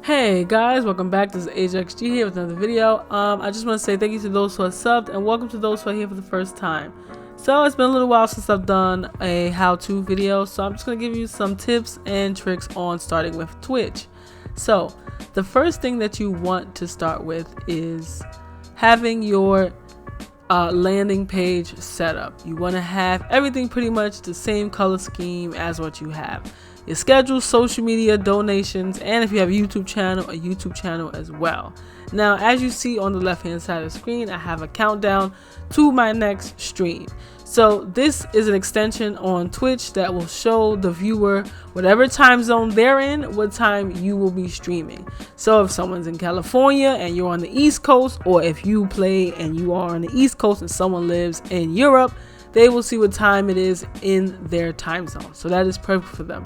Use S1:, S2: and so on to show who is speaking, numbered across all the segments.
S1: Hey guys, welcome back. This is AJXG here with another video. I just want to say thank you to those who are subbed and welcome to those who are here for the first time. So it's been a little while since I've done a how-to video, so I'm just going to give you some tips and tricks on starting with Twitch. So the first thing that you want to start with is having your landing page set up. You want to have everything pretty much the same color scheme as what you have. Your schedule, social media, donations, and if you have a YouTube channel as well. Now, as you see on the left hand side of the screen, I have a countdown to my next stream. So this is an extension on Twitch that will show the viewer whatever time zone they're in, what time you will be streaming. So if someone's in California and you're on the East Coast, or if you play and you are on the East Coast and someone lives in Europe, they will see what time it is in their time zone. So that is perfect for them.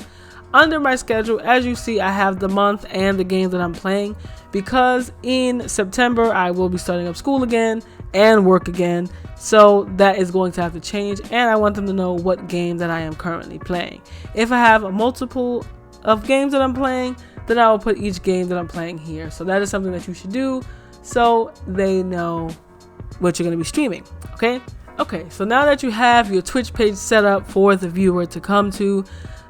S1: Under my schedule, as you see, I have the month and the game that I'm playing because in September I will be starting up school again and work again. So that is going to have to change, and I want them to know what game that I am currently playing. If I have a multiple of games that I'm playing, then I will put each game that I'm playing here. So that is something that you should do so they know what you're going to be streaming. Okay, so now that you have your Twitch page set up for the viewer to come to,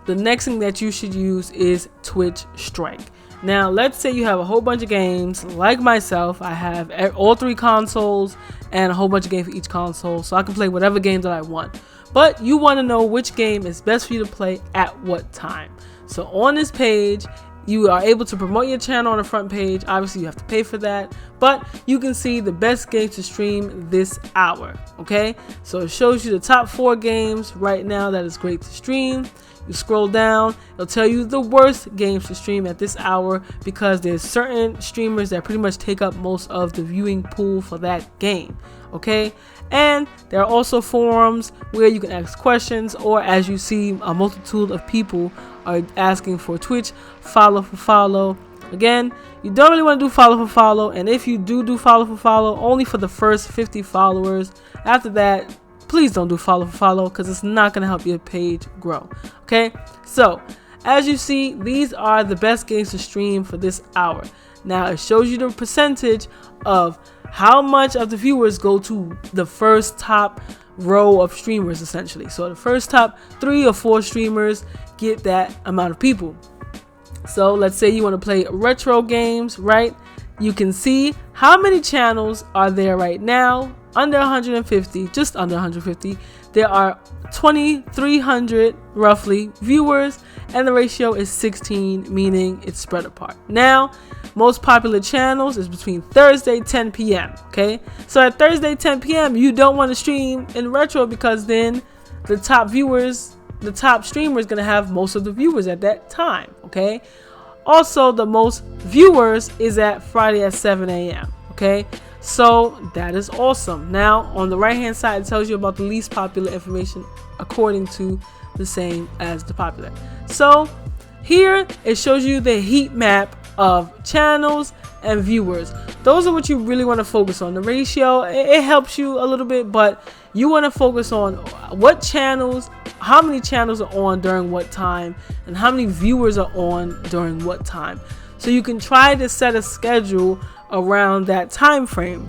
S1: the next thing that you should use is Twitch Strike. Now, let's say you have a whole bunch of games. Like myself, I have all 3 consoles and a whole bunch of games for each console, so I can play whatever game that I want. But you want to know which game is best for you to play at what time. So on this page, you are able to promote your channel on the front page. Obviously, you have to pay for that, but you can see the best games to stream this hour. Okay, so it shows you the top 4 games right now that is great to stream. You scroll down, it'll tell you the worst games to stream at this hour because there's certain streamers that pretty much take up most of the viewing pool for that game. Okay, and there are also forums where you can ask questions, or as you see, a multitude of people are asking for Twitch follow for follow. Again, you don't really want to do follow for follow, and if you do follow for follow, only for the first 50 followers. After that, please don't do follow for follow because it's not going to help your page grow. Okay, so as you see, these are the best games to stream for this hour. Now it shows you the percentage of how much of the viewers go to the first top row of streamers, essentially. So the first top 3 or 4 streamers get that amount of people. So let's say you want to play retro games, right? You can see how many channels are there right now. Under 150, just under 150, there are 2,300 roughly viewers, and the ratio is 16, meaning it's spread apart. Now, most popular channels is between Thursday 10 p.m. Okay, so at Thursday 10 p.m. you don't want to stream in retro because then the top viewers, the top streamer is going to have most of the viewers at that time. Okay, also the most viewers is at Friday at 7 a.m. Okay, so that is awesome. Now on the right hand side, it tells you about the least popular information according to the same as the popular. So here it shows you the heat map of channels and viewers. Those are what you really want to focus on. The ratio, it helps you a little bit, but you want to focus on what channels, how many channels are on during what time, and how many viewers are on during what time. So you can try to set a schedule around that time frame.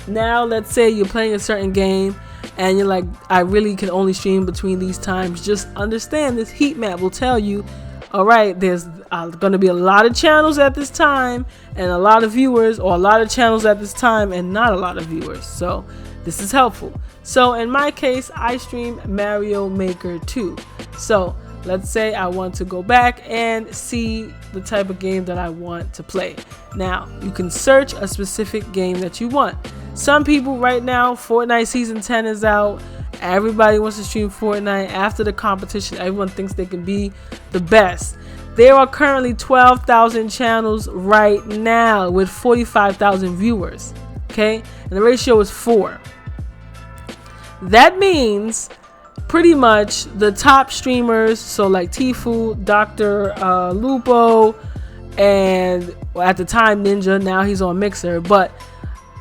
S1: Now let's say you're playing a certain game and you're like, I really can only stream between these times. Just understand this heat map will tell you, all right, there's going to be a lot of channels at this time and a lot of viewers, or a lot of channels at this time and not a lot of viewers. So this is helpful. So in my case, I stream Mario Maker 2. So let's say I want to go back and see the type of game that I want to play. Now, you can search a specific game that you want. Some people right now, Fortnite Season 10 is out. Everybody wants to stream Fortnite. After the competition, everyone thinks they can be the best. There are currently 12,000 channels right now with 45,000 viewers. Okay? And the ratio is 4. That means pretty much the top streamers, so like Tfue, Dr. Lupo, and at the time Ninja, now he's on Mixer, but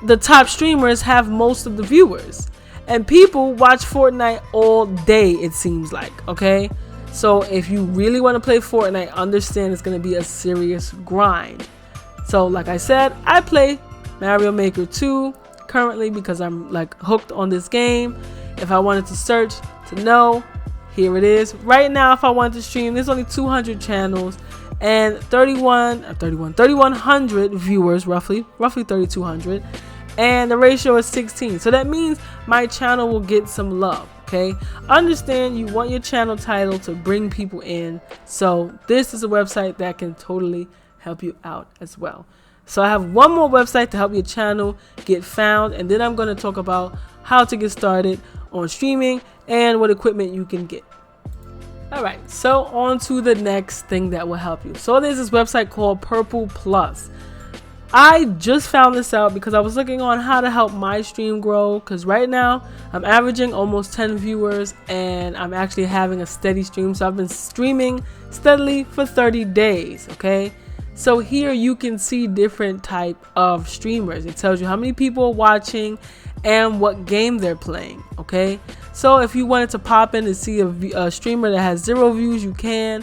S1: the top streamers have most of the viewers, and people watch Fortnite all day, it seems like. Okay, so if you really want to play Fortnite, understand it's going to be a serious grind. So like I said, I play Mario Maker 2 currently because I'm like hooked on this game. If I wanted to search to know, here it is. Right now, if I wanted to stream, there's only 200 channels and 3,100 viewers, roughly 3,200, and the ratio is 16. So that means my channel will get some love. Okay, understand you want your channel title to bring people in, so this is a website that can totally help you out as well. So I have one more website to help your channel get found, and then I'm going to talk about how to get started on streaming and what equipment you can get. Alright, so on to the next thing that will help you. So there's this website called Purple Plus. I just found this out because I was looking on how to help my stream grow, because right now I'm averaging almost 10 viewers and I'm actually having a steady stream. So I've been streaming steadily for 30 days, okay? So here you can see different type of streamers. It tells you how many people are watching and what game they're playing, okay? So if you wanted to pop in and see a streamer that has 0 views, you can.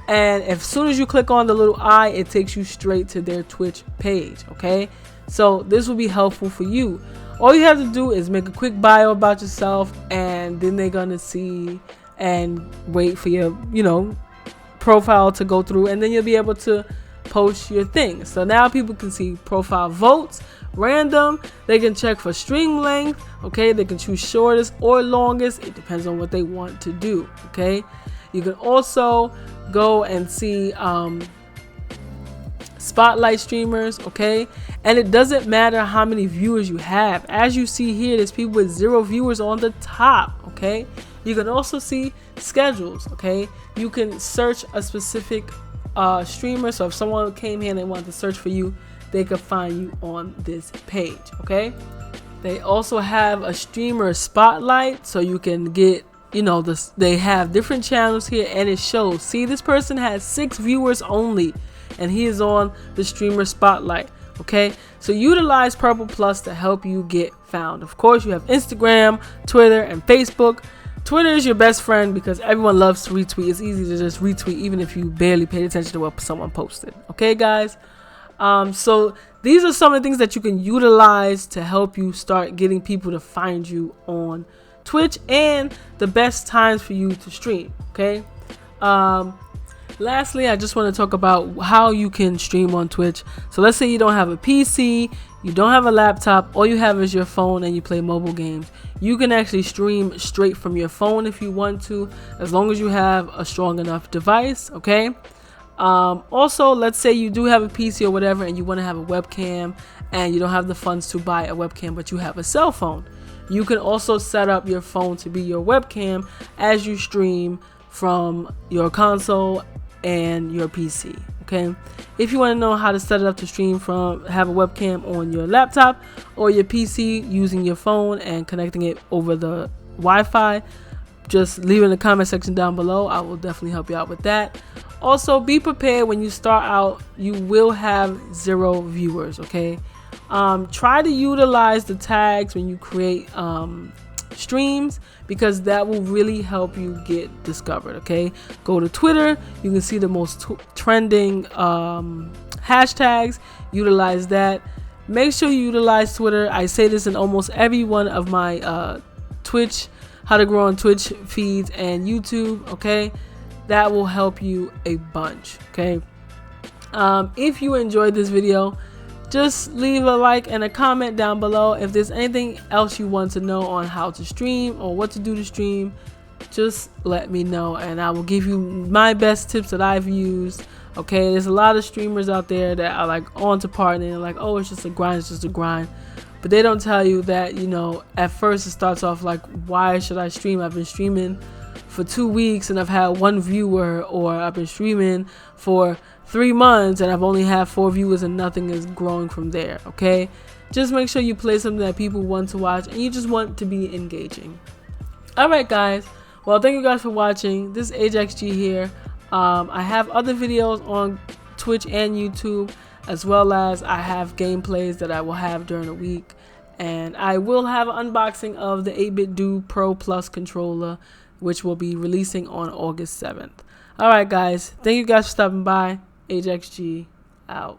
S1: And as soon as you click on the little eye, it takes you straight to their Twitch page, okay? So this will be helpful for you. All you have to do is make a quick bio about yourself, and then they're gonna see and wait for your, profile to go through, and then you'll be able to post your thing. So now people can see profile votes, random, they can check for stream length, okay? They can choose shortest or longest. It depends on what they want to do, okay? You can also go and see spotlight streamers, okay? And it doesn't matter how many viewers you have. As you see here, there's people with 0 viewers on the top, okay? You can also see schedules, okay? You can search a specific streamer. So if someone came here and they wanted to search for you, they could find you on this page, okay? They also have a streamer spotlight, so you can get, they have different channels here, and it shows, see, this person has 6 viewers only, and he is on the streamer spotlight, okay? So utilize Purple Plus to help you get found. Of course, you have Instagram, Twitter, and Facebook. Twitter is your best friend because everyone loves to retweet. It's easy to just retweet even if you barely paid attention to what someone posted, okay, guys? So these are some of the things that you can utilize to help you start getting people to find you on Twitch, and the best times for you to stream, okay? Lastly, I just want to talk about how you can stream on Twitch. So let's say you don't have a PC, you don't have a laptop, all you have is your phone, and you play mobile games. You can actually stream straight from your phone if you want to, as long as you have a strong enough device, okay? Also, let's say you do have a PC or whatever, and you want to have a webcam, and you don't have the funds to buy a webcam, but you have a cell phone. You can also set up your phone to be your webcam as you stream from your console and your PC, okay? If you want to know how to set it up to stream from, have a webcam on your laptop or your PC using your phone and connecting it over the Wi-Fi, just leave it in the comment section down below. I will definitely help you out with that. Also, be prepared when you start out, you will have 0 viewers, okay? Try to utilize the tags when you create streams, because that will really help you get discovered, okay? Go to Twitter, you can see the most trending hashtags, utilize that. Make sure you utilize Twitter. I say this in almost every one of my Twitch, how to grow on Twitch feeds and YouTube, okay? That will help you a bunch, okay? If you enjoyed this video, just leave a like and a comment down below. If there's anything else you want to know on how to stream or what to do to stream, just let me know and I will give you my best tips that I've used. Okay, there's a lot of streamers out there that are like on to partner and like, oh, it's just a grind, it's just a grind. But they don't tell you that, at first it starts off like, why should I stream? I've been streaming for 2 weeks and I've had 1 viewer, or I've been streaming for 3 months and I've only had 4 viewers and nothing is growing from there, okay? Just make sure you play something that people want to watch and you just want to be engaging. Alright guys, well, thank you guys for watching. This is AJXG here. I have other videos on Twitch and YouTube, as well as I have gameplays that I will have during the week, and I will have an unboxing of the 8BitDo Pro Plus controller, which will be releasing on August 7th. Alright guys, thank you guys for stopping by. AJXG out.